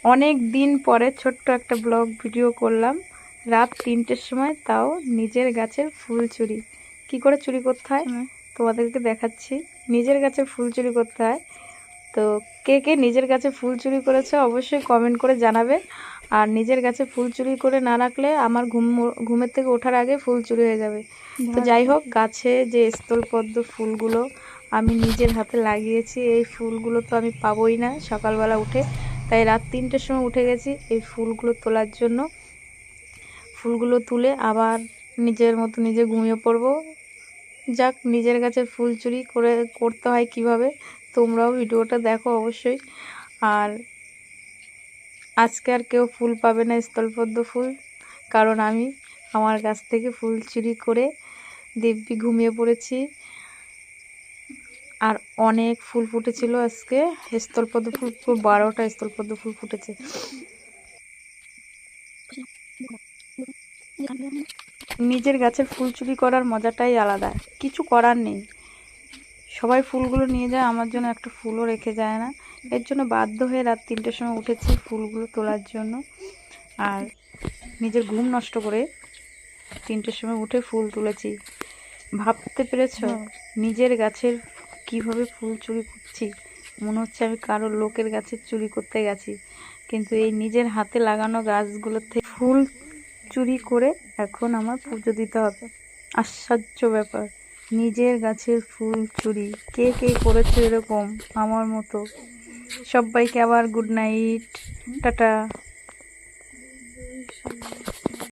অনেক দিন পরে ছোট্ট একটা ব্লগ ভিডিও করলাম রাত 3টের সময়, তাও নিজের গাছের ফুল চুরি। কি করে চুরি করতে হয় তোমাদেরকে দেখাচ্ছি। নিজের গাছের ফুল চুরি করতে হয়। তো কে কে নিজের গাছে ফুল চুরি করেছে অবশ্যই কমেন্ট করে জানাবে। আর নিজের গাছে ফুল চুরি করে না রাখলে আমার ঘুমের থেকে ওঠার আগে ফুল চুরি হয়ে যাবে। তো যাই হোক, গাছে যে স্থলপদ্ম ফুলগুলো আমি নিজের হাতে লাগিয়েছি, এই ফুলগুলো তো আমি পাবোই না সকালবেলা উঠে, তাই রাত 3টের সময় উঠে গেছি এই ফুলগুলো তোলার জন্য। ফুলগুলো তুলে আবার নিজের মতো নিজে ঘুমিয়ে পড়বো। যাক, নিজের গাছের ফুল চুরি করতে হয় কিভাবে, তোমরাও ভিডিওটা দেখো অবশ্যই। আর আজকে আর কেউ ফুল পাবে না স্থলপদ্ম ফুল, কারণ আমি আমার গাছ থেকে ফুল চুরি করে দিব্যি ঘুমিয়ে পড়েছি। আর অনেক ফুল ফুটেছিল আজকে, স্থলপদ্ম ফুল পুরো 12টা স্থলপদ্ম ফুল ফুটেছে। নিজের গাছের ফুল চুরি করার মজাটাই আলাদা, কিছু করার নেই। সবাই ফুলগুলো নিয়ে যায়, আমার জন্য একটা ফুলও রেখে যায় না। এর জন্য বাধ্য হয়ে রাত 3টের সময় উঠেছি ফুলগুলো তোলার জন্য। আর নিজের ঘুম নষ্ট করে 3টের সময় উঠে ফুল তুলেছি। ভাবতে পেরেছ নিজের গাছের কিভাবে ফুল চুরি করছি? মনে হচ্ছে আমি কারো লোকের গাছের চুরি করতে গেছি, কিন্তু এই নিজের হাতে লাগানো গাছগুলোর থেকে ফুল চুরি করে এখন আমার পুজো দিতে হবে। আশ্চর্য ব্যাপার, নিজের গাছের ফুল চুরি। কে কে করেছে এরকম আমার মতো? সবাইকে আবার গুড নাইট, টাটা।